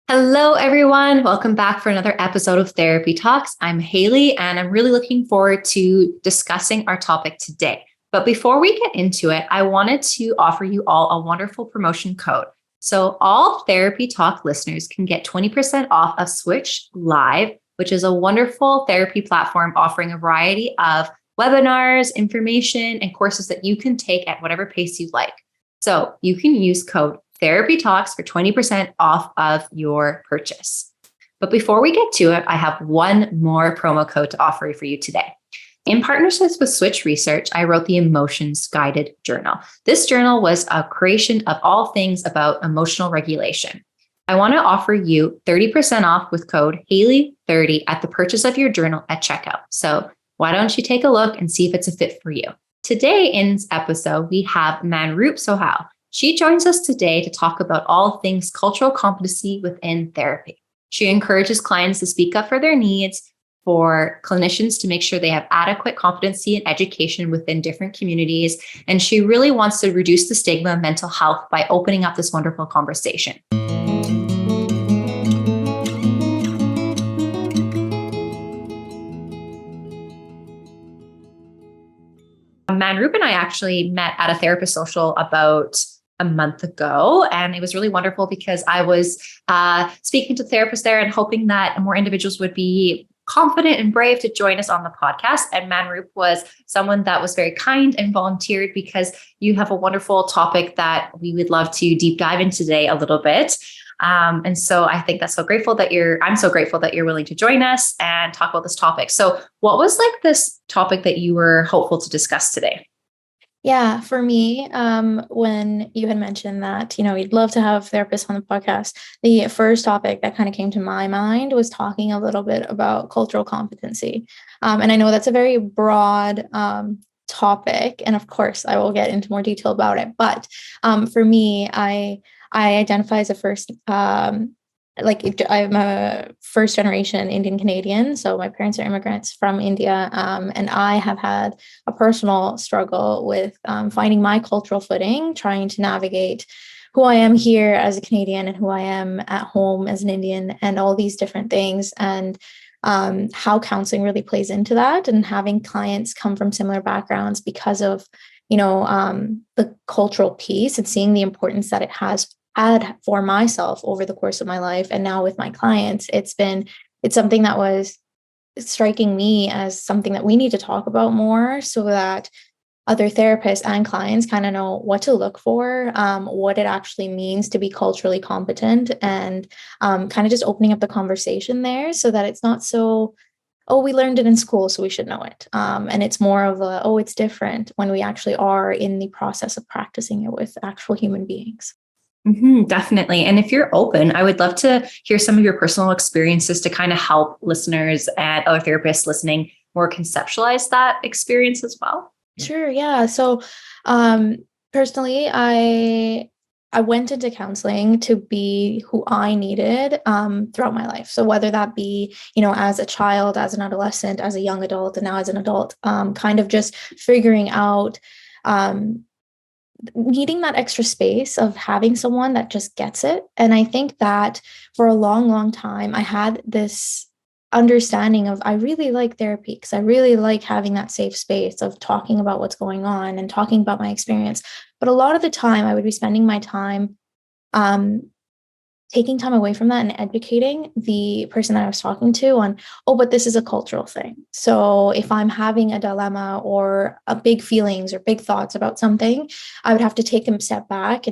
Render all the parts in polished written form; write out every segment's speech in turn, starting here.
Hello, everyone. Welcome back for another episode of Therapy Talks. I'm Hailey, and I'm really looking forward to discussing our topic today. But before we get into it, I wanted to offer you all a wonderful promotion code. So, all Therapy Talk listeners can get 20% off of Switch Live, which is a wonderful therapy platform offering a variety of webinars, information, and courses that you can take at whatever pace you like. So, you can use code Therapy Talks for 20% off of your purchase. But before we get to it, I have one more promo code to offer for you today. In partnerships with Switch Research, I wrote the Emotions Guided Journal. This journal was a creation of all things about emotional regulation. I want to offer you 30% off with code Hailey30 at the purchase of your journal at checkout. So why don't you take a look and see if it's a fit for you? Today in this episode, we have Manroop Sohal. She joins us today to talk about all things cultural competency within therapy. She encourages clients to speak up for their needs, for clinicians to make sure they have adequate competency and education within different communities. And she really wants to reduce the stigma of mental health by opening up this wonderful conversation. Manroop and I actually met at a therapist social about a month ago. And it was really wonderful because I was speaking to therapists there and hoping that more individuals would be confident and brave to join us on the podcast. And Manroop was someone that was very kind and volunteered because you have a wonderful topic that we would love to deep dive into today a little bit. And so I think I'm so grateful that you're willing to join us and talk about this topic. So what was like this topic that you were hopeful to discuss today? Yeah, for me, when you had mentioned that, you'd love to have therapists on the podcast, the first topic that kind of came to my mind was talking a little bit about cultural competency. And I know that's a very broad topic, and of course, I will get into more detail about it. But for me, I identify as a first I'm a first generation Indian Canadian. So my parents are immigrants from India. And I have had a personal struggle with finding my cultural footing, trying to navigate who I am here as a Canadian and who I am at home as an Indian and all these different things. And how counseling really plays into that, and having clients come from similar backgrounds because of, the cultural piece, and seeing the importance that it has had for myself over the course of my life. And now with my clients, it's something that was striking me as something that we need to talk about more, so that other therapists and clients kind of know what to look for, what it actually means to be culturally competent, and kind of just opening up the conversation there, so that it's not so, oh, we learned it in school, so we should know it. And it's more of a, oh, it's different when we actually are in the process of practicing it with actual human beings. Definitely. And if you're open, I would love to hear some of your personal experiences to kind of help listeners and other therapists listening more conceptualize that experience as well. Sure. Yeah. So personally, I went into counseling to be who I needed throughout my life. So whether that be, as a child, as an adolescent, as a young adult, and now as an adult, kind of just figuring out needing that extra space of having someone that just gets it. And I think that for a long, long time, I had this understanding of, I really like therapy because I really like having that safe space of talking about what's going on and talking about my experience. But a lot of the time I would be spending my time taking time away from that and educating the person that I was talking to on, oh, but this is a cultural thing. So if I'm having a dilemma or a big feelings or big thoughts about something, I would have to take a step back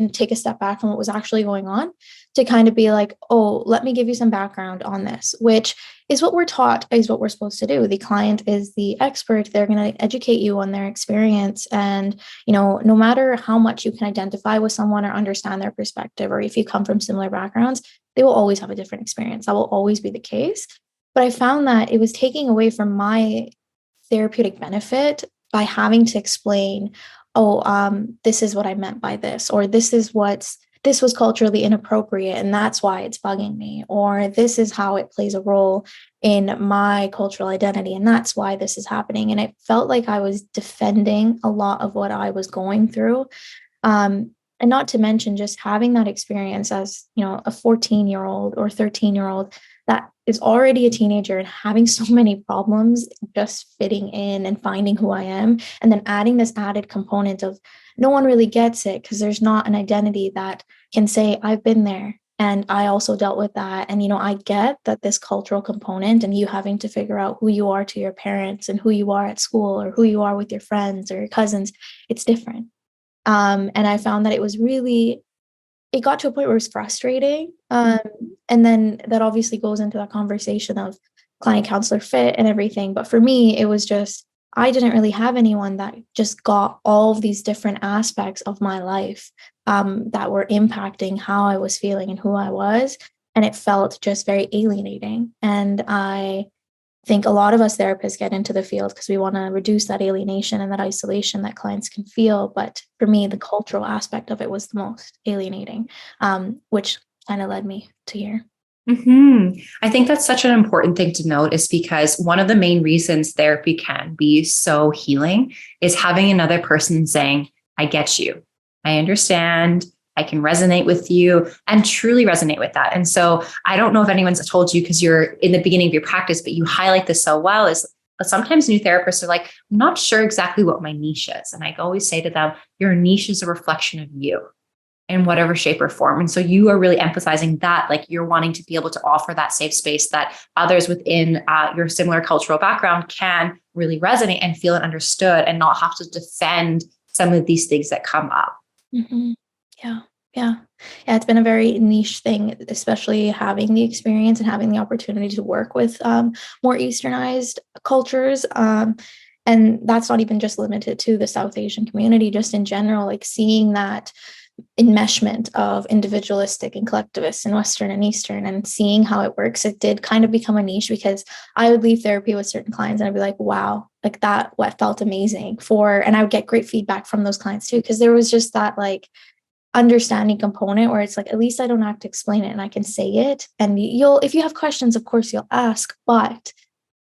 from what was actually going on to kind of be like, oh, let me give you some background on this, which is what we're taught, is what we're supposed to do. The client is the expert. They're going to educate you on their experience. And, no matter how much you can identify with someone or understand their perspective, or if you come from similar backgrounds, they will always have a different experience. That will always be the case. But I found that it was taking away from my therapeutic benefit by having to explain, oh, this is what I meant by this, or this was culturally inappropriate and that's why it's bugging me, or this is how it plays a role in my cultural identity and that's why this is happening. And it felt like I was defending a lot of what I was going through. And not to mention just having that experience as, a 14-year-old or 13-year-old that is already a teenager and having so many problems just fitting in and finding who I am. And then adding this added component of no one really gets it because there's not an identity that can say, I've been there and I also dealt with that. And, I get that this cultural component and you having to figure out who you are to your parents and who you are at school or who you are with your friends or your cousins, it's different. And I found that it got to a point where it was frustrating. And then that obviously goes into that conversation of client counselor fit and everything. But for me, it was just, I didn't really have anyone that just got all of these different aspects of my life that were impacting how I was feeling and who I was. And it felt just very alienating. And I think a lot of us therapists get into the field because we want to reduce that alienation and that isolation that clients can feel. But for me, the cultural aspect of it was the most alienating, which kind of led me to here. I think that's such an important thing to note is because one of the main reasons therapy can be so healing is having another person saying, I get you. I understand. I can resonate with you and truly resonate with that. And so I don't know if anyone's told you because you're in the beginning of your practice, but you highlight this so well is sometimes new therapists are like, I'm not sure exactly what my niche is. And I always say to them, your niche is a reflection of you in whatever shape or form. And so you are really emphasizing that, like you're wanting to be able to offer that safe space that others within your similar cultural background can really resonate and feel understood and not have to defend some of these things that come up. Mm-hmm. Yeah. Yeah. Yeah. It's been a very niche thing, especially having the experience and having the opportunity to work with more Easternized cultures. And that's not even just limited to the South Asian community, just in general, like seeing that enmeshment of individualistic and collectivist in Western and Eastern and seeing how it works, it did kind of become a niche because I would leave therapy with certain clients and I'd be like, wow, like that what felt amazing and I would get great feedback from those clients too, because there was just that like understanding component where it's like, at least I don't have to explain it and I can say it. And if you have questions, of course you'll ask, but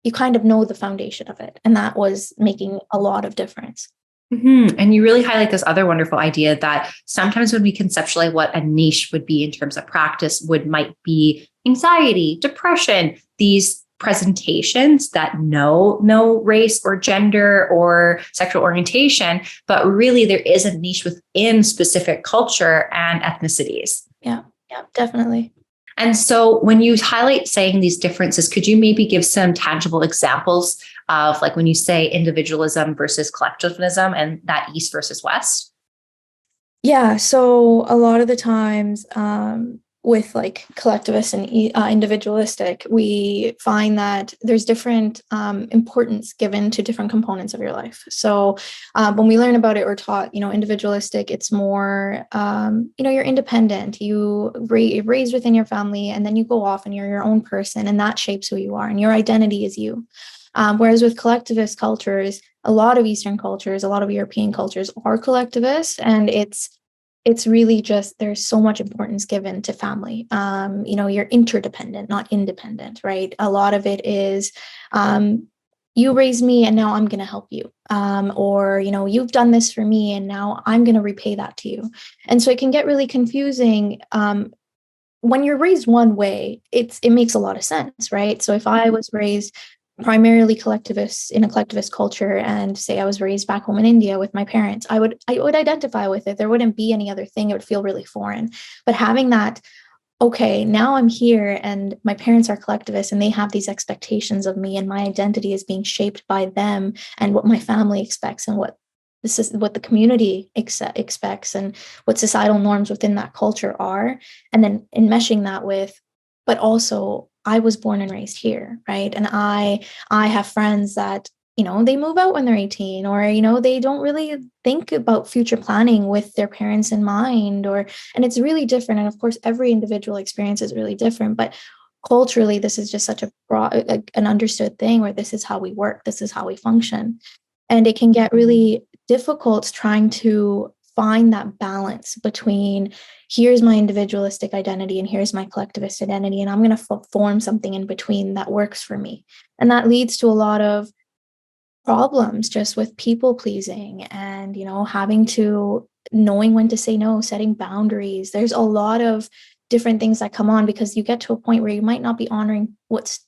you kind of know the foundation of it. And that was making a lot of difference. And you really highlight this other wonderful idea that sometimes when we conceptualize what a niche would be in terms of practice might be anxiety, depression, these presentations that know no race or gender or sexual orientation, but really there is a niche within specific culture and ethnicities. Yeah, definitely. And so when you highlight saying these differences, could you maybe give some tangible examples of like when you say individualism versus collectivism and that East versus West? Yeah, so a lot of the times with like collectivist and individualistic, we find that there's different importance given to different components of your life. So when we learn about it, we're taught, individualistic, it's more, you're independent, you're raised within your family, and then you go off and you're your own person, and that shapes who you are, and your identity is you. Whereas with collectivist cultures, a lot of Eastern cultures, a lot of European cultures are collectivist, and it's really just there's so much importance given to family. You're interdependent, not independent, right? A lot of it is you raised me and now I'm going to help you. Or, you've done this for me and now I'm going to repay that to you. And so it can get really confusing. When you're raised one way, it makes a lot of sense, right? So if I was raised primarily collectivist in a collectivist culture and say I was raised back home in India with my parents, I would identify with it. There wouldn't be any other thing. It would feel really foreign. But having that, okay, now I'm here and my parents are collectivists and they have these expectations of me and my identity is being shaped by them and what my family expects and what the community expects and what societal norms within that culture are. And then enmeshing that with, but also I was born and raised here, right? And I have friends that, they move out when they're 18 or, they don't really think about future planning with their parents in mind and it's really different. And of course, every individual experience is really different, but culturally, this is just such a broad, an understood thing where this is how we work, this is how we function. And it can get really difficult trying to find that balance between here's my individualistic identity and here's my collectivist identity, and I'm going to form something in between that works for me. And that leads to a lot of problems just with people pleasing and, having to knowing when to say no, setting boundaries. There's a lot of different things that come on because you get to a point where you might not be honoring what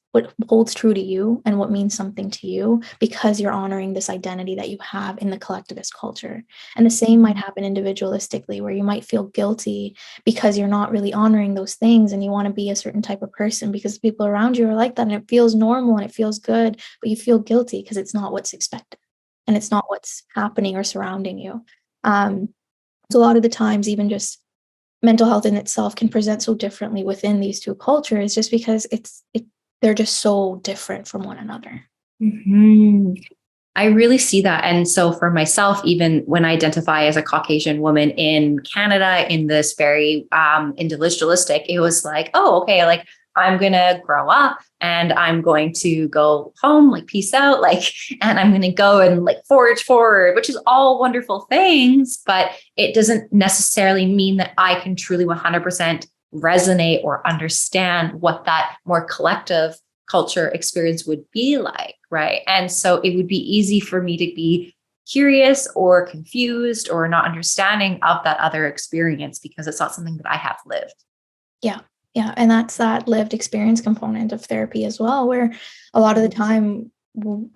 holds true to you and what means something to you because you're honoring this identity that you have in the collectivist culture. And the same might happen individualistically, where you might feel guilty because you're not really honoring those things and you want to be a certain type of person because people around you are like that and it feels normal and it feels good, but you feel guilty because it's not what's expected and it's not what's happening or surrounding you. Um, so a lot of the times, even just mental health in itself can present so differently within these two cultures just because they're just so different from one another. Mhm. I really see that. And so for myself, even when I identify as a Caucasian woman in Canada in this very individualistic, it was like, oh, okay, like I'm going to grow up and I'm going to go home, like peace out, like, and I'm going to go and like forge forward, which is all wonderful things, but it doesn't necessarily mean that I can truly 100% resonate or understand what that more collective culture experience would be like, right? And so it would be easy for me to be curious or confused or not understanding of that other experience because it's not something that I have lived. Yeah. Yeah. And that's that lived experience component of therapy as well, where a lot of the time,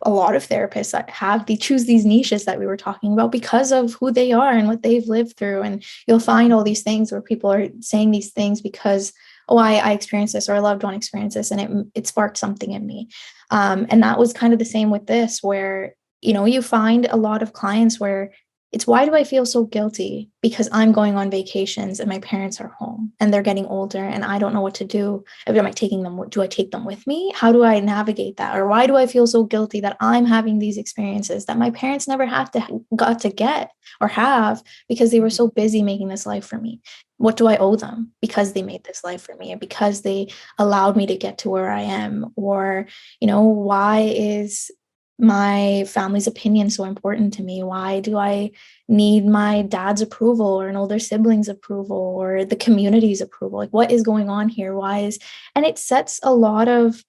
a lot of therapists that they choose these niches that we were talking about because of who they are and what they've lived through. And you'll find all these things where people are saying these things because, oh, I experienced this or a loved one experienced this and it sparked something in me. And that was kind of the same with this, where, you find a lot of clients where it's why do I feel so guilty? Because I'm going on vacations and my parents are home and they're getting older and I don't know what to do. Am I taking them? Do I take them with me? How do I navigate that? Or why do I feel so guilty that I'm having these experiences that my parents never got to get or have because they were so busy making this life for me? What do I owe them because they made this life for me and because they allowed me to get to where I am? Or, why is my family's opinion so important to me? Why do I need my dad's approval or an older sibling's approval or the community's approval? Like, what is going on here? And it sets a lot of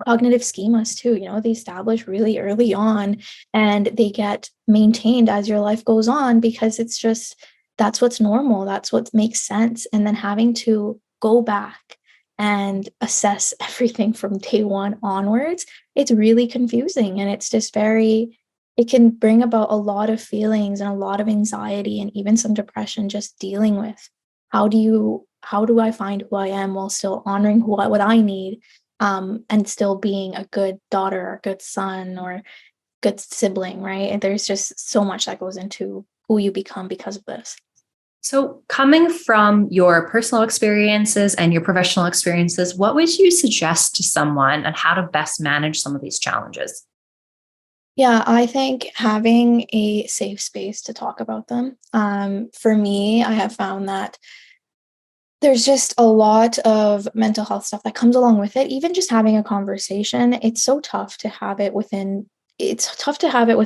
cognitive schemas too. They establish really early on and they get maintained as your life goes on because that's what's normal. That's what makes sense. And then having to go back and assess everything from day one onwards, it's really confusing. And it's just it can bring about a lot of feelings and a lot of anxiety and even some depression just dealing with how do I find who I am while still honoring what I need, and still being a good daughter or good son or good sibling, right? And there's just so much that goes into who you become because of this. So, coming from your personal experiences and your professional experiences, what would you suggest to someone on how to best manage some of these challenges? Yeah, I think having a safe space to talk about them. For me, I have found that there's just a lot of mental health stuff that comes along with it. Even just having a conversation, it's tough to have it with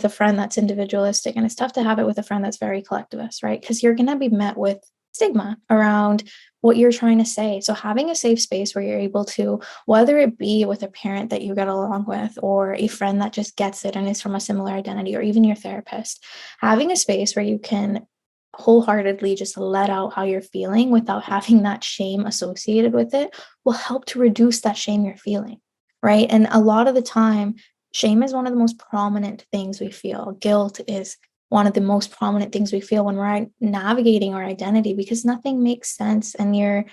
a friend that's individualistic, and it's tough to have it with a friend that's very collectivist, right? Because you're going to be met with stigma around what you're trying to say. So having a safe space where you're able to, whether it be with a parent that you get along with or a friend that just gets it and is from a similar identity, or even your therapist, having a space where you can wholeheartedly just let out how you're feeling without having that shame associated with it will help to reduce that shame you're feeling, right? And a lot of the time, shame is one of the most prominent things we feel. Guilt is one of the most prominent things we feel when we're navigating our identity because nothing makes sense and you're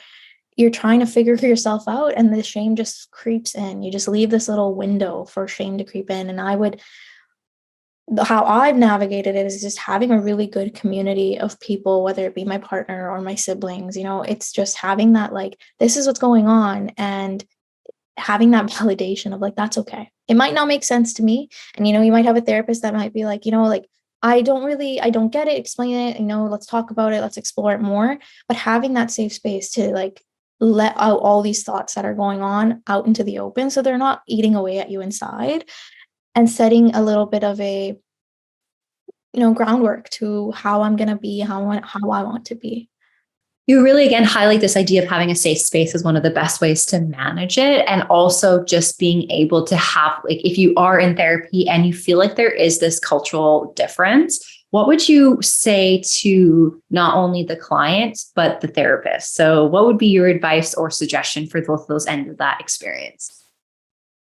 trying to figure yourself out and the shame just creeps in. You just leave this little window for shame to creep in. And how I've navigated it is just having a really good community of people, whether it be my partner or my siblings. It's just having that, like, this is what's going on, and having that validation of like, that's okay. It might not make sense to me. And, you might have a therapist that might be like, like, I don't get it, explain it, let's talk about it, let's explore it more. But having that safe space to like let out all these thoughts that are going on out into the open so they're not eating away at you inside, and setting a little bit of a groundwork to how I'm going to be, how I want to be. You really, again, highlight this idea of having a safe space as one of the best ways to manage it. And also just being able to have, like, if you are in therapy and you feel like there is this cultural difference, what would you say to not only the client, but the therapist? So, what would be your advice or suggestion for both of those ends of that experience?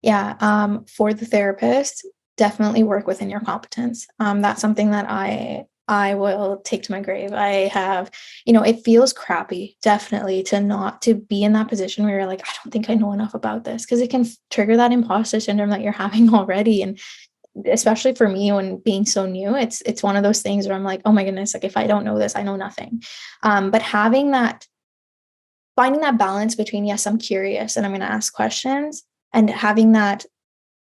Yeah, for the therapist, definitely work within your competence. That's something that I will take to my grave. I have, it feels crappy, definitely, to be in that position where you're like, I don't think I know enough about this, because it can trigger that imposter syndrome that you're having already. And especially for me, when being so new, it's one of those things where I'm like, oh my goodness, like if I don't know this, I know nothing. But finding that balance between, yes, I'm curious and I'm going to ask questions, and having that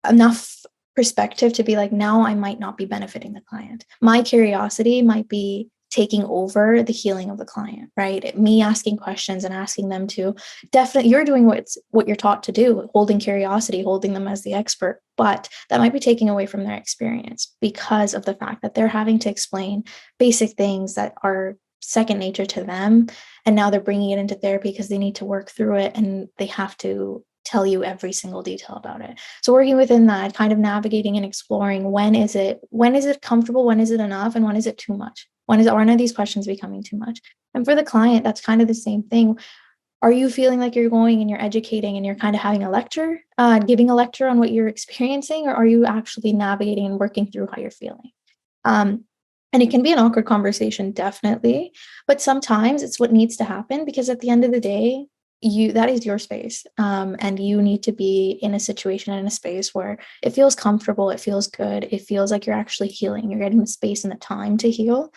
enough perspective to be like, now I might not be benefiting the client. My curiosity might be taking over the healing of the client, right? Me asking questions and asking them to definitely, you're doing what you're taught to do, holding curiosity, holding them as the expert, but that might be taking away from their experience because of the fact that they're having to explain basic things that are second nature to them. And now they're bringing it into therapy because they need to work through it, and they have to tell you every single detail about it. So working within that, kind of navigating and exploring, when is it comfortable, when is it enough, and when is it too much? When are these questions becoming too much? And for the client, that's kind of the same thing. Are you feeling like you're going and you're educating and you're kind of having a lecture, giving a lecture on what you're experiencing, or are you actually navigating and working through how you're feeling? Um, and it can be an awkward conversation, definitely, but sometimes it's what needs to happen, because at the end of the day, that is your space, and you need to be in a situation, in a space where it feels comfortable, it feels good, it feels like you're actually healing, you're getting the space and the time to heal,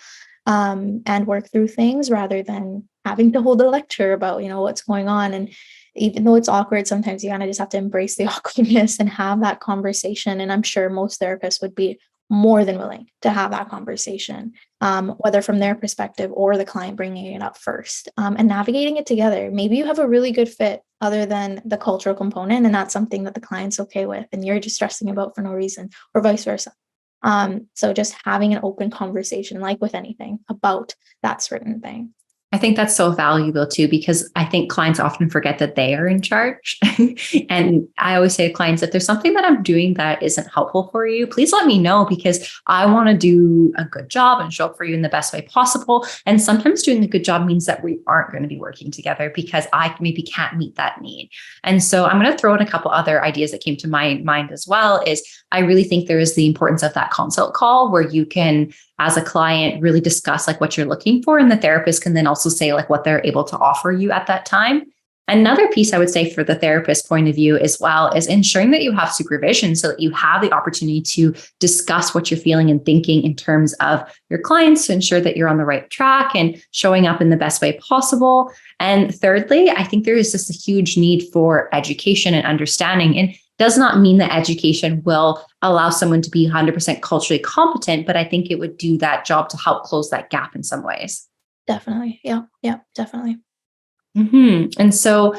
and work through things, rather than having to hold a lecture about what's going on. And even though it's awkward, sometimes you kind of just have to embrace the awkwardness and have that conversation. And I'm sure most therapists would be more than willing to have that conversation, whether from their perspective or the client bringing it up first, and navigating it together. Maybe you have a really good fit other than the cultural component, and that's something that the client's okay with, and you're just stressing about for no reason, or vice versa. So just having an open conversation, like with anything, about that certain thing. I think that's so valuable too, because I think clients often forget that they are in charge. And I always say to clients, if there's something that I'm doing that isn't helpful for you, please let me know, because I want to do a good job and show up for you in the best way possible. And sometimes doing a good job means that we aren't going to be working together because I maybe can't meet that need. And so I'm going to throw in a couple other ideas that came to my mind as well. Is I really think there is the importance of that consult call where you can, as a client, really discuss like what you're looking for, and the therapist can then also say like what they're able to offer you at that time. Another piece I would say for the therapist point of view as well is ensuring that you have supervision, so that you have the opportunity to discuss what you're feeling and thinking in terms of your clients, to ensure that you're on the right track and showing up in the best way possible. And thirdly, I think there is just a huge need for education and understanding. And does not mean that education will allow someone to be 100% culturally competent, but I think it would do that job to help close that gap in some ways. Definitely. Yeah. Yeah, definitely. And so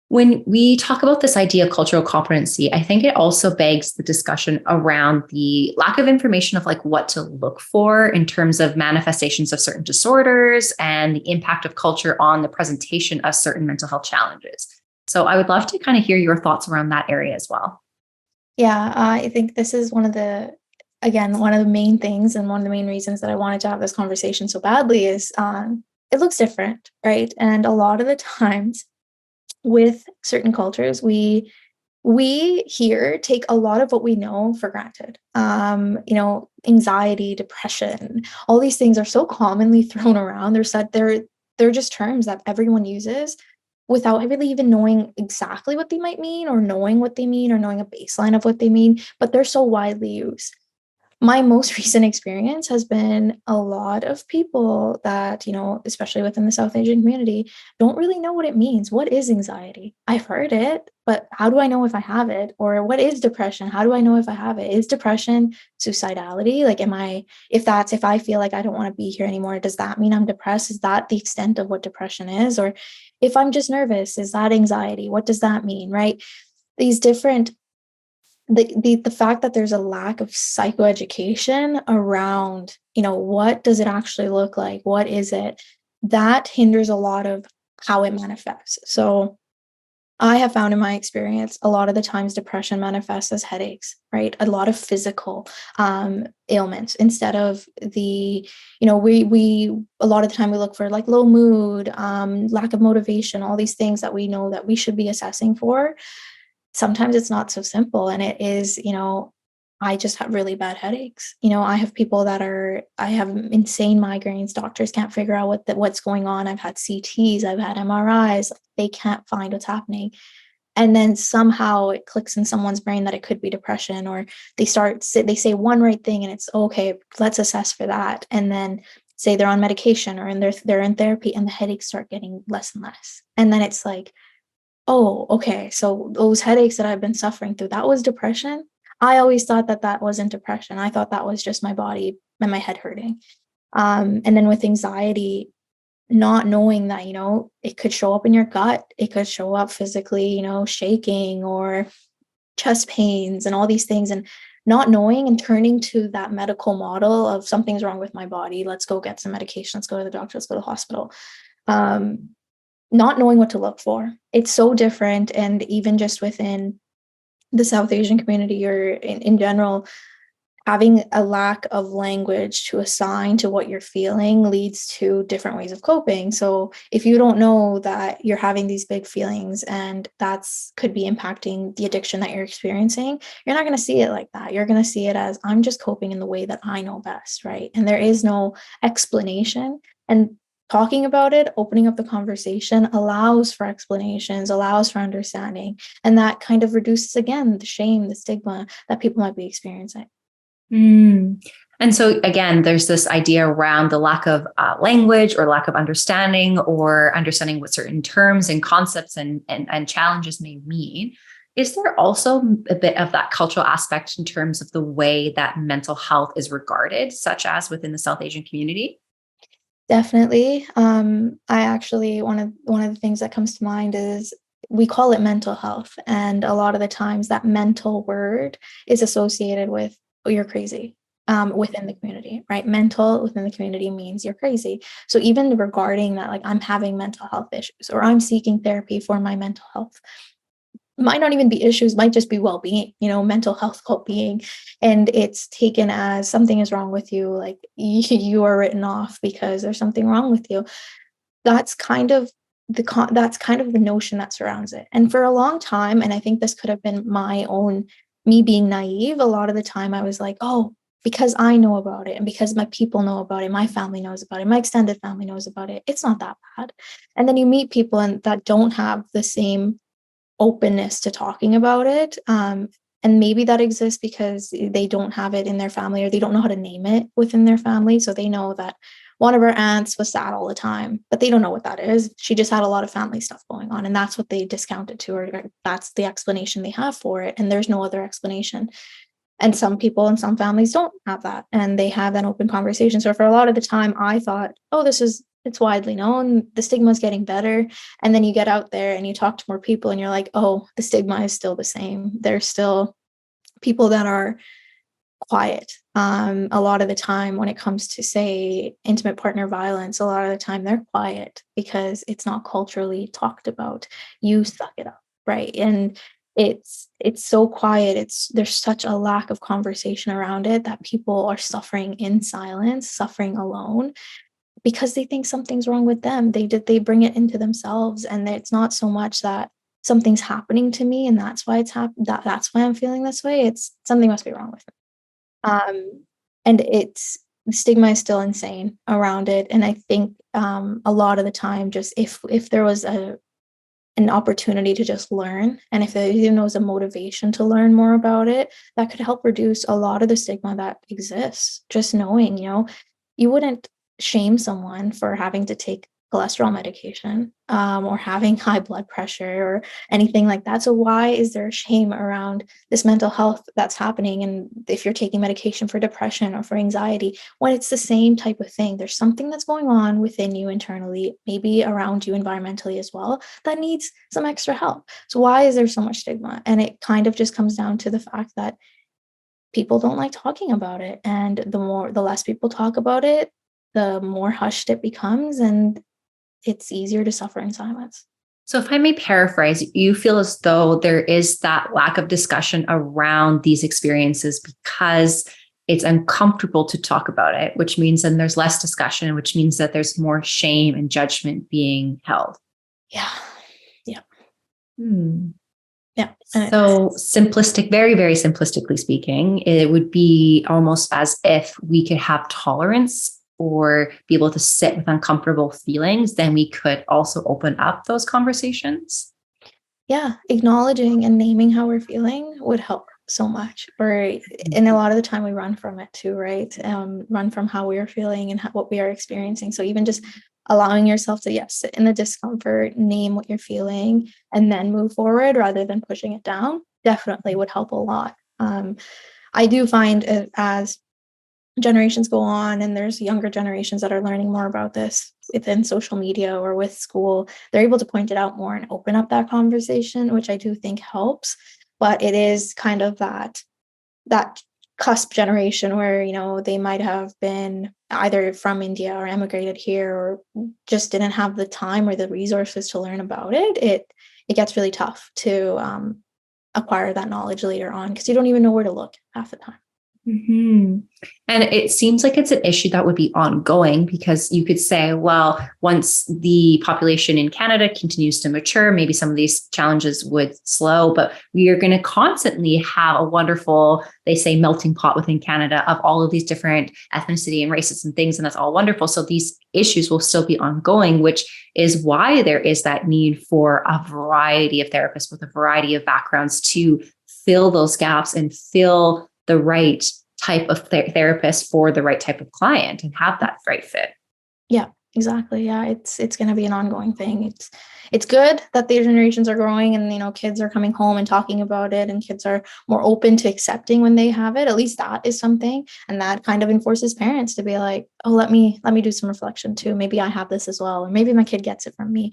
when we talk about this idea of cultural competency, I think it also begs the discussion around the lack of information of like what to look for in terms of manifestations of certain disorders and the impact of culture on the presentation of certain mental health challenges. So I would love to kind of hear your thoughts around that area as well. Yeah, I think this is one of the main things, and one of the main reasons that I wanted to have this conversation so badly is, it looks different, right? And a lot of the times with certain cultures, we here take a lot of what we know for granted. Anxiety, depression, all these things are so commonly thrown around. They're just terms that everyone uses without really even knowing exactly what they might mean, or knowing what they mean, or knowing a baseline of what they mean, but they're so widely used. My most recent experience has been a lot of people that, especially within the South Asian community, don't really know what it means. What is anxiety? I've heard it, but how do I know if I have it? Or what is depression? How do I know if I have it? Is depression suicidality? Like, if I feel like I don't want to be here anymore, does that mean I'm depressed? Is that the extent of what depression is? Or if I'm just nervous, is that anxiety? What does that mean? Right? These different the fact that there's a lack of psychoeducation around, what does it actually look like? What is it? that hinders a lot of how it manifests. So I have found in my experience, a lot of the times depression manifests as headaches, right? A lot of physical ailments instead of we a lot of the time we look for like low mood, lack of motivation, all these things that we know that we should be assessing for. Sometimes it's not so simple, and it is, I just have really bad headaches. I have people I have insane migraines. Doctors can't figure out what's going on. I've had CTs, I've had MRIs. They can't find what's happening. And then somehow it clicks in someone's brain that it could be depression, or they say one right thing and it's okay, let's assess for that. And then say they're on medication or they're in therapy and the headaches start getting less and less. And then it's like, oh, okay. So those headaches that I've been suffering through, that was depression. I always thought that that wasn't depression. I thought that was just my body and my head hurting. And then with anxiety, not knowing that, it could show up in your gut, it could show up physically, shaking or chest pains and all these things. And not knowing and turning to that medical model of something's wrong with my body. Let's go get some medication. Let's go to the doctor. Let's go to the hospital. Not knowing what to look for. It's so different. And even just within the South Asian community or in general, having a lack of language to assign to what you're feeling leads to different ways of coping. So if you don't know that you're having these big feelings and that's could be impacting the addiction that you're experiencing, you're not going to see it like that. You're going to see it as, I'm just coping in the way that I know best, right? And there is no explanation. And talking about it, opening up the conversation allows for explanations, allows for understanding. And that kind of reduces, again, the shame, the stigma that people might be experiencing. Mm. And so again, there's this idea around the lack of language or lack of understanding or understanding what certain terms and concepts and challenges may mean. Is there also a bit of that cultural aspect in terms of the way that mental health is regarded, such as within the South Asian community? Definitely. I actually one of the things that comes to mind is we call it mental health, and a lot of the times that mental word is associated with, oh, you're crazy. Within the community, right? Mental within the community means you're crazy. So even regarding that, like, I'm having mental health issues or I'm seeking therapy for my mental health, might not even be issues, might just be well-being, mental health, well-being. And it's taken as something is wrong with you, like you are written off because there's something wrong with you. That's kind of that's kind of the notion that surrounds it. And for a long time, and I think this could have been me being naive, a lot of the time I was like, oh, because I know about it and because my people know about it, my family knows about it, my extended family knows about it, it's not that bad. And then you meet people that don't have the same openness to talking about it. And maybe that exists because they don't have it in their family or they don't know how to name it within their family. So they know that one of her aunts was sad all the time, but they don't know what that is. She just had a lot of family stuff going on. And that's what they discount it to, or that's the explanation they have for it. And there's no other explanation. And some people and some families don't have that. And they have that open conversation. So for a lot of the time, I thought, oh, it's widely known. The stigma is getting better. And then you get out there and you talk to more people and you're like, oh, the stigma is still the same. There's still people that are quiet. A lot of the time when it comes to, say, intimate partner violence, a lot of the time they're quiet because it's not culturally talked about. You suck it up, right? And it's so quiet. There's such a lack of conversation around it that people are suffering in silence, suffering alone, because they think something's wrong with them. They bring it into themselves, and it's not so much that something's happening to me and that's why that's why I'm feeling this way. It's something must be wrong with me. And the stigma is still insane around it. And I think a lot of the time, just if there was an opportunity to just learn, and if there even was a motivation to learn more about it, that could help reduce a lot of the stigma that exists. Just knowing, you wouldn't shame someone for having to take cholesterol medication, or having high blood pressure or anything like that. So why is there shame around this mental health that's happening? And if you're taking medication for depression or for anxiety, when it's the same type of thing, there's something that's going on within you internally, maybe around you environmentally as well, that needs some extra help. So why is there so much stigma? And it kind of just comes down to the fact that people don't like talking about it. And the less people talk about it, the more hushed it becomes. And it's easier to suffer in silence. So, if I may paraphrase, you feel as though there is that lack of discussion around these experiences because it's uncomfortable to talk about it, which means then there's less discussion, which means that there's more shame and judgment being held. Yeah. Yeah. Hmm. Yeah. So simplistic, very, very simplistically speaking, it would be almost as if we could have tolerance or be able to sit with uncomfortable feelings, then we could also open up those conversations. Yeah, acknowledging and naming how we're feeling would help so much. And a lot of the time we run from it too, right? Run from how we are feeling and what we are experiencing. So even just allowing yourself to, yes, sit in the discomfort, name what you're feeling, and then move forward rather than pushing it down definitely would help a lot. I do find it as generations go on and there's younger generations that are learning more about this within social media or with school, they're able to point it out more and open up that conversation, which I do think helps. But it is kind of that cusp generation where, they might have been either from India or emigrated here or just didn't have the time or the resources to learn about it. It gets really tough to acquire that knowledge later on because you don't even know where to look half the time. Mm-hmm. And it seems like it's an issue that would be ongoing because you could say, well, once the population in Canada continues to mature, maybe some of these challenges would slow, but we are going to constantly have a wonderful, they say, melting pot within Canada of all of these different ethnicity and races and things. And that's all wonderful. So these issues will still be ongoing, which is why there is that need for a variety of therapists with a variety of backgrounds to fill those gaps and fill the right type of therapist for the right type of client and have that right fit. Yeah, exactly. Yeah, it's going to be an ongoing thing. It's good that the generations are growing and kids are coming home and talking about it and kids are more open to accepting when they have it. At least that is something, and that kind of enforces parents to be like, oh, let me do some reflection too. Maybe I have this as well, or maybe my kid gets it from me.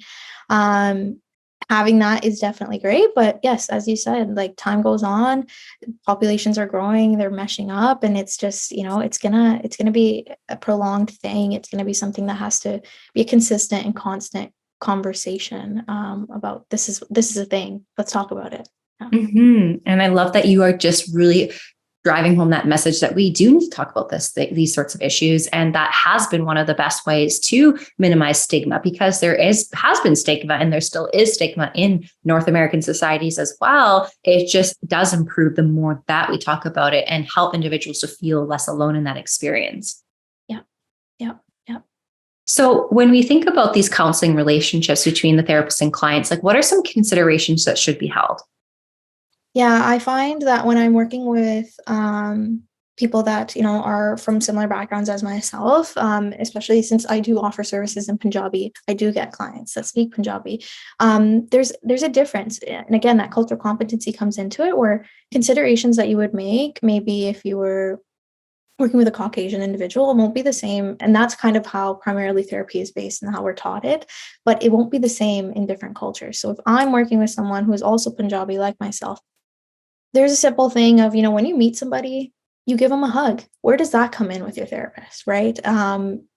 Having that is definitely great, but yes, as you said, like time goes on, populations are growing, they're meshing up, and it's just it's gonna be a prolonged thing. It's gonna be something that has to be a consistent and constant conversation about this is a thing. Let's talk about it. Yeah. Mm-hmm. And I love that you are just really driving home that message that we do need to talk about these sorts of issues. And that has been one of the best ways to minimize stigma because has been stigma and there still is stigma in North American societies as well. It just does improve the more that we talk about it and help individuals to feel less alone in that experience. Yeah. Yeah. Yeah. So when we think about these counseling relationships between the therapist and clients, like what are some considerations that should be held? Yeah, I find that when I'm working with people that are from similar backgrounds as myself, especially since I do offer services in Punjabi, I do get clients that speak Punjabi. There's a difference, and again, that cultural competency comes into it, where considerations that you would make, maybe if you were working with a Caucasian individual, won't be the same, and that's kind of how primarily therapy is based and how we're taught it. But it won't be the same in different cultures. So if I'm working with someone who is also Punjabi like myself, there's a simple thing of, when you meet somebody, you give them a hug. Where does that come in with your therapist, right?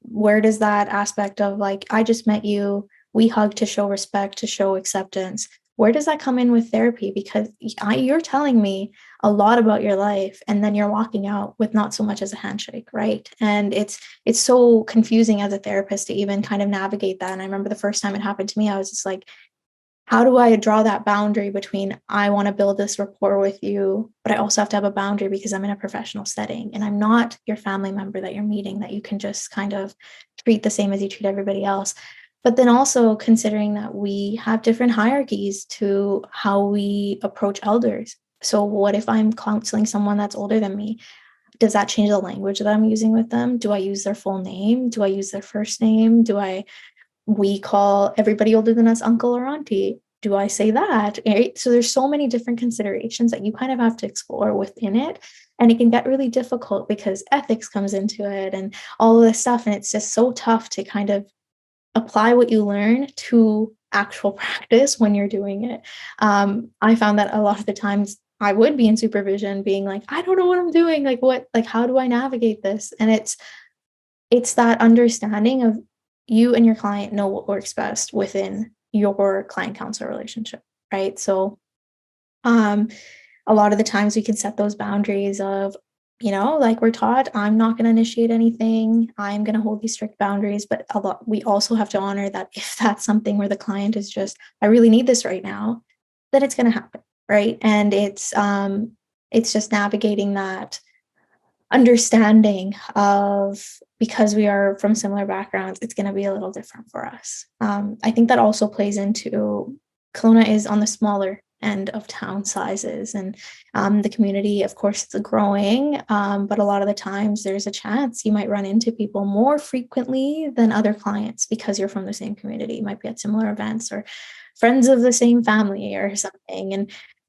Where does that aspect of like, I just met you, we hug to show respect, to show acceptance. Where does that come in with therapy? Because you're telling me a lot about your life, and then you're walking out with not so much as a handshake, right? And it's so confusing as a therapist to even kind of navigate that. And I remember the first time it happened to me, I was just like, how do I draw that boundary between I want to build this rapport with you, but I also have to have a boundary because I'm in a professional setting and I'm not your family member that you're meeting that you can just kind of treat the same as you treat everybody else. But then also considering that we have different hierarchies to how we approach elders. So what if I'm counseling someone that's older than me? Does that change the language that I'm using with them? Do I use their full name? Do I use their first name? We call everybody older than us uncle or auntie? Do I say that? Right? So there's so many different considerations that you kind of have to explore within it. And it can get really difficult because ethics comes into it and all of this stuff. And it's just so tough to kind of apply what you learn to actual practice when you're doing it. I found that a lot of the times I would be in supervision being like, I don't know what I'm doing. How do I navigate this? And it's that understanding of you and your client know what works best within your client counselor relationship, right? So a lot of the times we can set those boundaries of, like we're taught, I'm not going to initiate anything. I'm going to hold these strict boundaries. But we also have to honor that if that's something where the client is just, I really need this right now, then it's going to happen. Right. And it's just navigating that understanding of, because we are from similar backgrounds, it's going to be a little different for us. I think that also plays into, Kelowna is on the smaller end of town sizes, and the community, of course, it's growing, but a lot of the times there's a chance you might run into people more frequently than other clients because you're from the same community. You might be at similar events or friends of the same family or something.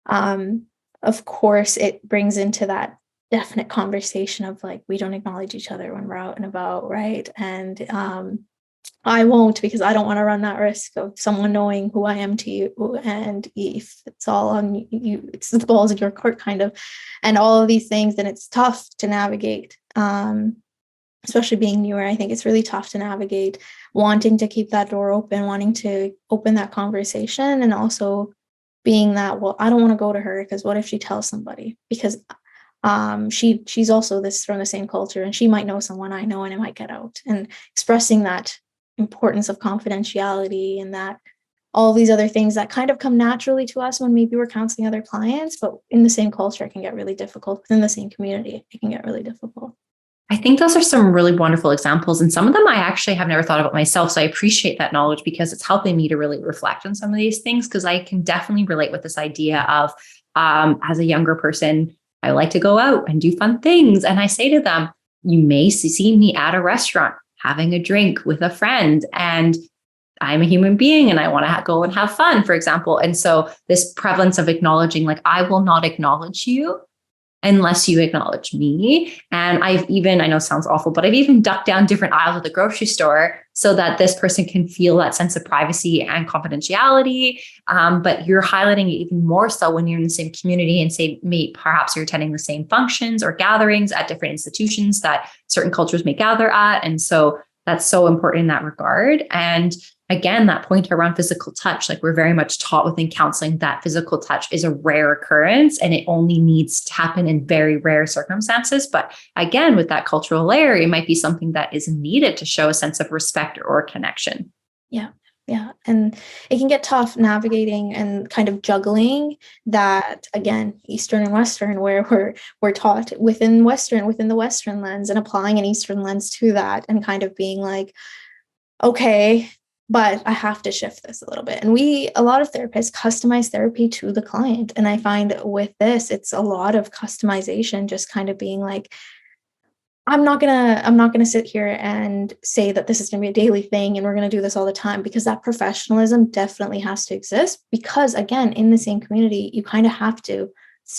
And of course, it brings into that definite conversation of like, we don't acknowledge each other when we're out and about, right? And I won't, because I don't want to run that risk of someone knowing who I am to you. And if it's all on you, it's the balls in your court kind of, and all of these things, then it's tough to navigate. Especially being newer, I think it's really tough to navigate, wanting to keep that door open, wanting to open that conversation, and also being that, well, I don't want to go to her because what if she tells somebody? Because she's also this from the same culture, and she might know someone I know, and it might get out. And expressing that importance of confidentiality, and that all these other things that kind of come naturally to us when maybe we're counseling other clients, but in the same culture, it can get really difficult. Within the same community, it can get really difficult. I think those are some really wonderful examples. And some of them I actually have never thought about myself. So I appreciate that knowledge, because it's helping me to really reflect on some of these things, because I can definitely relate with this idea of, as a younger person, I like to go out and do fun things. And I say to them, you may see me at a restaurant having a drink with a friend, and I'm a human being and I want to go and have fun, for example. And so this prevalence of acknowledging, like, I will not acknowledge you unless you acknowledge me. And I know it sounds awful, but I've even ducked down different aisles of the grocery store so that this person can feel that sense of privacy and confidentiality. But you're highlighting it even more so when you're in the same community, and say, perhaps you're attending the same functions or gatherings at different institutions that certain cultures may gather at. And so that's so important in that regard. And again, that point around physical touch, like, we're very much taught within counseling that physical touch is a rare occurrence and it only needs to happen in very rare circumstances. But again, with that cultural layer, it might be something that is needed to show a sense of respect or connection. Yeah. Yeah. And it can get tough navigating and kind of juggling that, again, Eastern and Western, where we're taught within the Western lens, and applying an Eastern lens to that, and kind of being like, okay, but I have to shift this a little bit. And a lot of therapists customize therapy to the client. And I find with this, it's a lot of customization, just kind of being like, I'm not gonna sit here and say that this is gonna be a daily thing and we're gonna do this all the time, because that professionalism definitely has to exist. Because again, in the same community, you kind of have to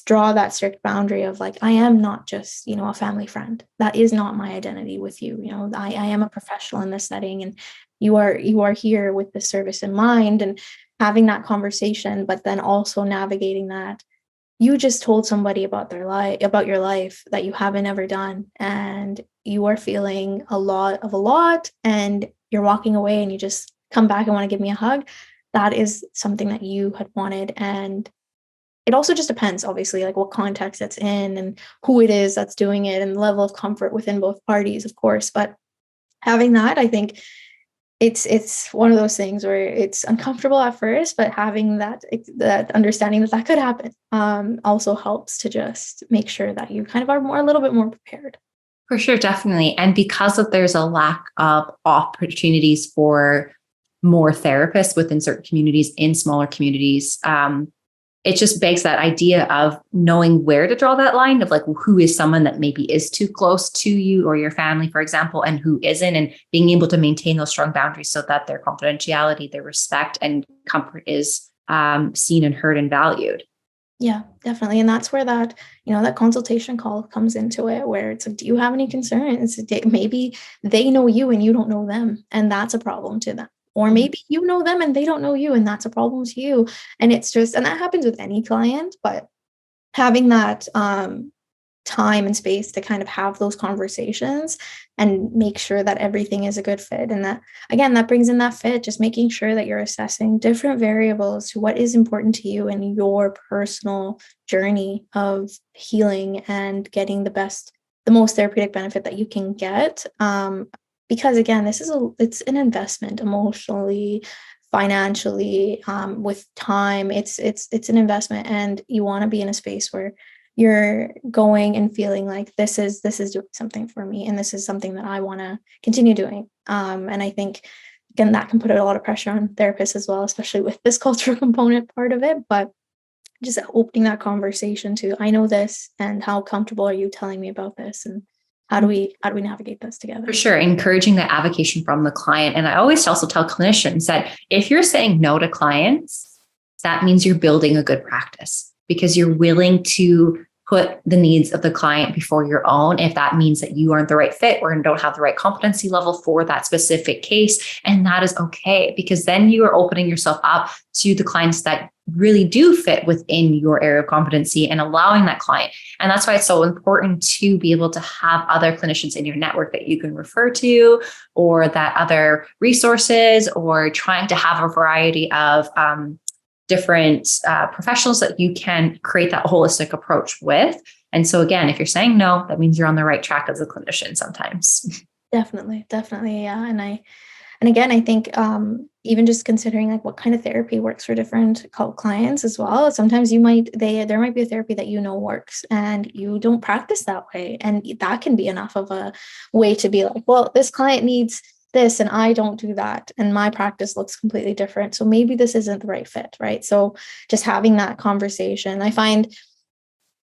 draw that strict boundary of like, I am not just, a family friend. That is not my identity with you. I am a professional in this setting, and you are here with the service in mind, and having that conversation, but then also navigating that you just told somebody about your life that you haven't ever done, and you are feeling a lot, and you're walking away, and you just come back and want to give me a hug. That is something that you had wanted. And it also just depends, obviously, like what context it's in and who it is that's doing it, and the level of comfort within both parties, of course. But having that, I think it's one of those things where it's uncomfortable at first, but having that understanding that could happen also helps to just make sure that you kind of are a little bit more prepared. For sure, definitely. And because there's a lack of opportunities for more therapists within certain communities, in smaller communities, it just begs that idea of knowing where to draw that line of like, who is someone that maybe is too close to you or your family, for example, and who isn't, and being able to maintain those strong boundaries so that their confidentiality, their respect and comfort is seen and heard and valued. Yeah, definitely. And that's where that consultation call comes into it, where it's like, do you have any concerns? Maybe they know you and you don't know them, and that's a problem to them. Or maybe you know them and they don't know you, and that's a problem to you. And it's just, and that happens with any client, but having that time and space to kind of have those conversations and make sure that everything is a good fit. And that, again, that brings in that fit, just making sure that you're assessing different variables to what is important to you in your personal journey of healing and getting the most therapeutic benefit that you can get. Because again, it's an investment emotionally, financially, with time. It's an investment, and you want to be in a space where you're going and feeling like this is doing something for me, and this is something that I want to continue doing. And I think, again, that can put a lot of pressure on therapists as well, especially with this cultural component part of it. But just opening that conversation to, I know this, and how comfortable are you telling me about this, and how do we navigate this together? For sure, encouraging the advocacy from the client. And I always also tell clinicians that if you're saying no to clients, that means you're building a good practice, because you're willing to put the needs of the client before your own, if that means that you aren't the right fit or don't have the right competency level for that specific case. And that is okay, because then you are opening yourself up to the clients that really do fit within your area of competency and allowing that client. And that's why it's so important to be able to have other clinicians in your network that you can refer to, or that other resources, or trying to have a variety of different professionals that you can create that holistic approach with. And so again, if you're saying no, that means you're on the right track as a clinician sometimes. Definitely. Yeah. And again, I think even just considering like what kind of therapy works for different clients as well. Sometimes there might be a therapy that works and you don't practice that way. And that can be enough of a way to be like, well, this client needs this and I don't do that, and my practice looks completely different, so maybe this isn't the right fit, right? So just having that conversation. I find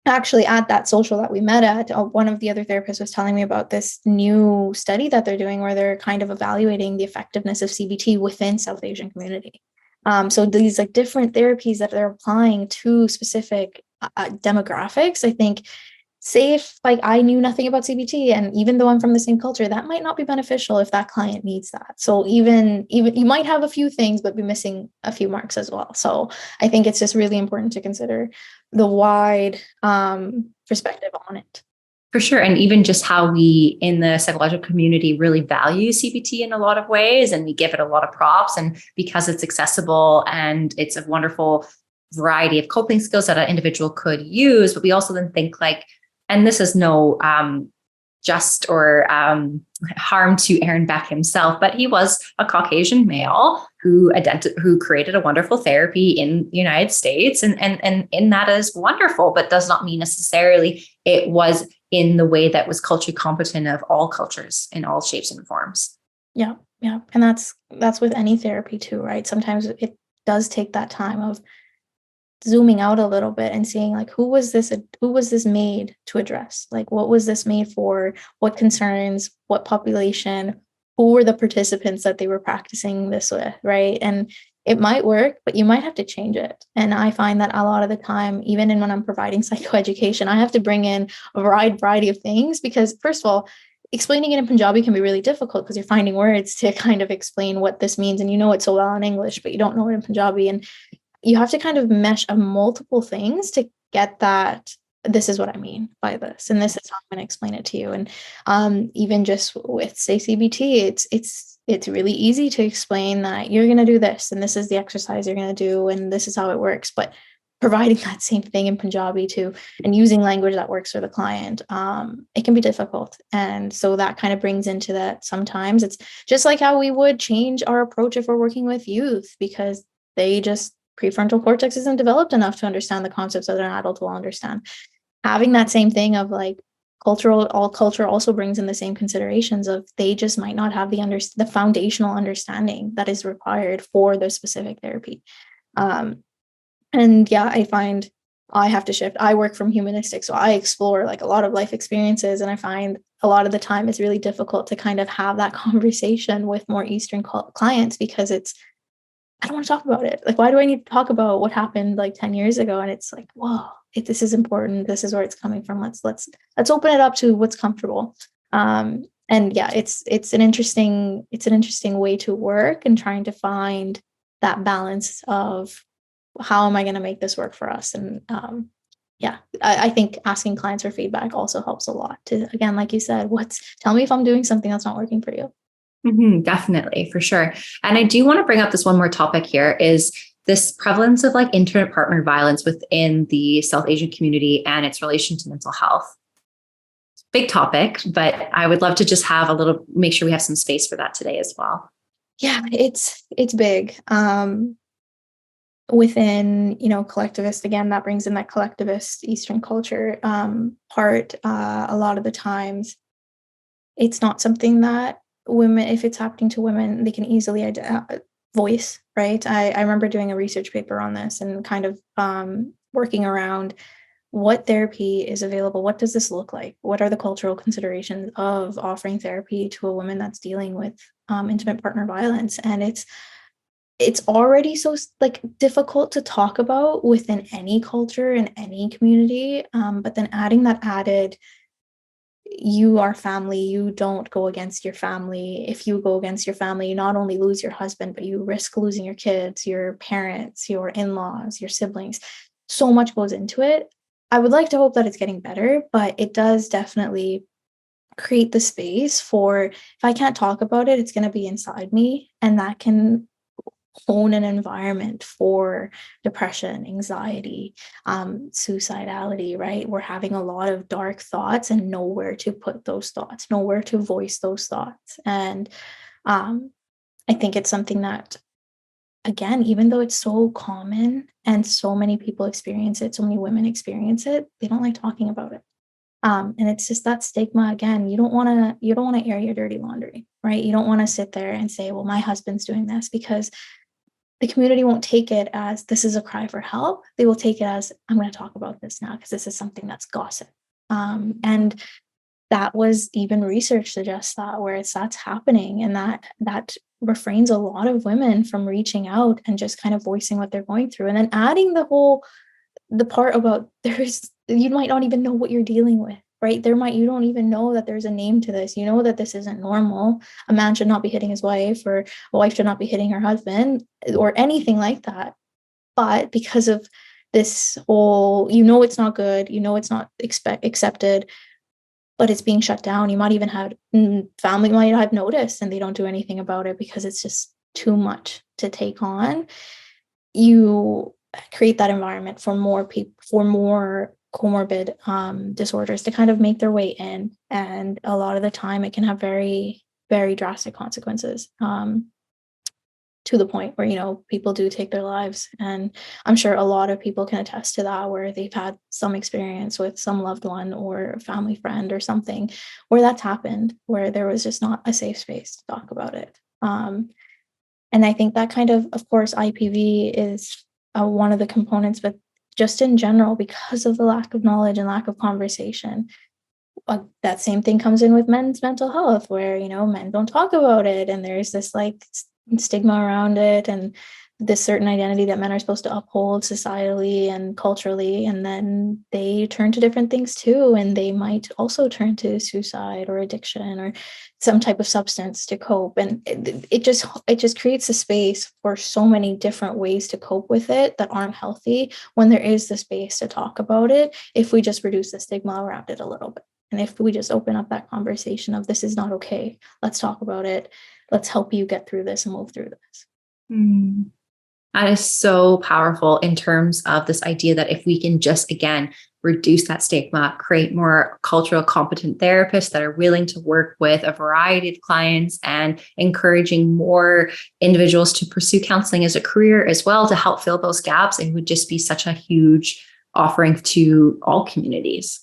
actually at that social that we met at, one of the other therapists was telling me about this new study that they're doing where they're kind of evaluating the effectiveness of CBT within South Asian community. So these like different therapies that they're applying to specific demographics, I think, say if like I knew nothing about CBT, and even though I'm from the same culture, that might not be beneficial if that client needs that. So even you might have a few things, but be missing a few marks as well. So I think it's just really important to consider the wide perspective on it. For sure. And even just how we in the psychological community really value CBT in a lot of ways, and we give it a lot of props, and because it's accessible and it's a wonderful variety of coping skills that an individual could use. But we also then think like, and this is no just or harm to Aaron Beck himself, but he was a Caucasian male who created a wonderful therapy in the United States, and that is wonderful, but does not mean necessarily it was in the way that was culturally competent of all cultures in all shapes and forms. Yeah, and that's with any therapy too, right? Sometimes it does take that time of zooming out a little bit and seeing like who was this made to address, like what was this made for, what concerns, what population, who were the participants that they were practicing this with, right? And it might work, but you might have to change it. And I find that a lot of the time, even when I'm providing psychoeducation, I have to bring in a variety of things, because first of all, explaining it in Punjabi can be really difficult because you're finding words to kind of explain what this means, and you know it so well in English, but you don't know it in Punjabi, and you have to kind of mesh of multiple things to get that. This is what I mean by this, and this is how I'm going to explain it to you. And even just with, say, CBT, it's really easy to explain that you're going to do this, and this is the exercise you're going to do, and this is how it works. But providing that same thing in Punjabi too, and using language that works for the client, it can be difficult. And so that kind of brings into that. Sometimes it's just like how we would change our approach if we're working with youth, because they just prefrontal cortex isn't developed enough to understand the concepts that an adult will understand. Having that same thing of like all culture also brings in the same considerations of they just might not have the foundational understanding that is required for the specific therapy. And yeah, I find I have to shift. I work from humanistic, so I explore like a lot of life experiences, and I find a lot of the time it's really difficult to kind of have that conversation with more Eastern clients, because I don't want to talk about it. Like, why do I need to talk about what happened like 10 years ago? And it's like, whoa, this is important. This is where it's coming from. Let's open it up to what's comfortable. And yeah, it's an interesting way to work, and trying to find that balance of how am I going to make this work for us? And Yeah, I think asking clients for feedback also helps a lot to, again, like you said, tell me if I'm doing something that's not working for you. Definitely, for sure. And I do want to bring up this one more topic here is this prevalence of like intimate partner violence within the South Asian community and its relation to mental health. Big topic, but I would love to just make sure we have some space for that today as well. Yeah, it's big. Within, collectivist, again, that brings in that collectivist Eastern culture part. A lot of the times it's not something that women, if it's happening to women, they can easily voice, right? I remember doing a research paper on this and kind of working around what therapy is available. What does this look like? What are the cultural considerations of offering therapy to a woman that's dealing with intimate partner violence? And it's already so like difficult to talk about within any culture and any community, but then adding that added, you are family, you don't go against your family. If you go against your family, you not only lose your husband, but you risk losing your kids, your parents, your in-laws, your siblings. So much goes into it. I would like to hope that it's getting better, but it does definitely create the space for, if I can't talk about it, it's going to be inside me, and that can hone an environment for depression, anxiety, suicidality, right? We're having a lot of dark thoughts and nowhere to put those thoughts, nowhere to voice those thoughts. And um, I think it's something that, again, even though it's so common and so many people experience it, so many women experience it, they don't like talking about it. And it's just that stigma again. You don't want to air your dirty laundry, right? You don't want to sit there and say, well, my husband's doing this, because the community won't take it as this is a cry for help. They will take it as, I'm going to talk about this now because this is something that's gossip. And that was, even research suggests that, where that's happening, and that refrains a lot of women from reaching out and just kind of voicing what they're going through, and then adding the part about you might not even know what you're dealing with, right? You don't even know that there's a name to this. You know that this isn't normal. A man should not be hitting his wife, or a wife should not be hitting her husband, or anything like that. But because of this whole, it's not good, it's not accepted, but it's being shut down. You might even have family might have noticed and they don't do anything about it because it's just too much to take on. You create that environment for more people, for more comorbid disorders to kind of make their way in, and a lot of the time it can have very, very drastic consequences, to the point where people do take their lives. And I'm sure a lot of people can attest to that, where they've had some experience with some loved one or a family friend or something where that's happened, where there was just not a safe space to talk about it. And I think that kind of course, IPV is one of the components, but just in general, because of the lack of knowledge and lack of conversation, that same thing comes in with men's mental health, where, men don't talk about it. And there's this like stigma around it, and this certain identity that men are supposed to uphold societally and culturally. And then they turn to different things too. And they might also turn to suicide or addiction or some type of substance to cope. And it just creates a space for so many different ways to cope with it that aren't healthy, when there is the space to talk about it, if we just reduce the stigma around it a little bit. And if we just open up that conversation of, this is not okay, let's talk about it, let's help you get through this and move through this. That is so powerful in terms of this idea that if we can just, again, reduce that stigma, create more cultural competent therapists that are willing to work with a variety of clients, and encouraging more individuals to pursue counseling as a career as well to help fill those gaps, it would just be such a huge offering to all communities.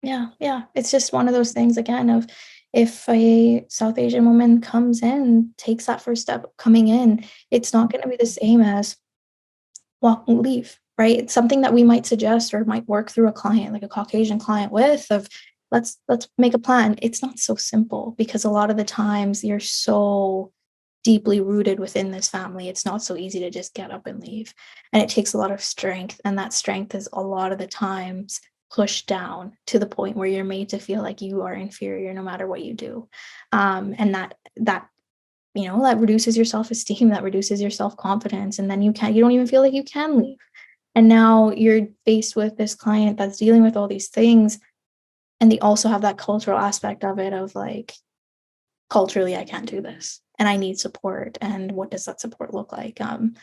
Yeah. It's just one of those things, again, of, if a South Asian woman comes in, takes that first step coming in, it's not going to be the same as leave, right? It's something that we might suggest or might work through a client, like a Caucasian client, with, of, let's make a plan. It's not so simple, because a lot of the times you're so deeply rooted within this family, it's not so easy to just get up and leave. And it takes a lot of strength. And that strength is a lot of the times pushed down to the point where you're made to feel like you are inferior no matter what you do. And that reduces your self-esteem, that reduces your self-confidence. And then you don't even feel like you can leave. And now you're faced with this client that's dealing with all these things. And they also have that cultural aspect of it of like, culturally, I can't do this and I need support. And what does that support look like? And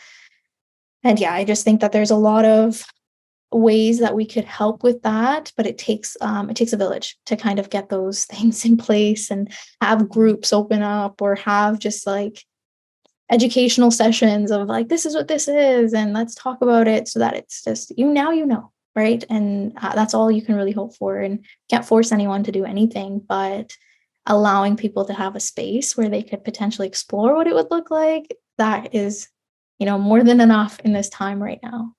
yeah, I just think that there's a lot of ways that we could help with that, but it takes a village to kind of get those things in place and have groups open up or have just like educational sessions of like, this is what this is and let's talk about it, so that it's just right? And that's all you can really hope for, and can't force anyone to do anything, but allowing people to have a space where they could potentially explore what it would look like, that is more than enough in this time right now.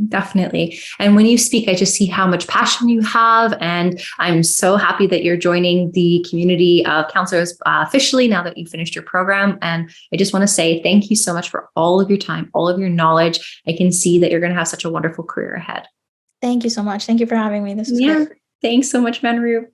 Definitely. And when you speak, I just see how much passion you have. And I'm so happy that you're joining the community of counselors officially now that you finished your program. And I just want to say thank you so much for all of your time, all of your knowledge. I can see that you're going to have such a wonderful career ahead. Thank you so much. Thank you for having me. This was great. Thanks so much, Manroop.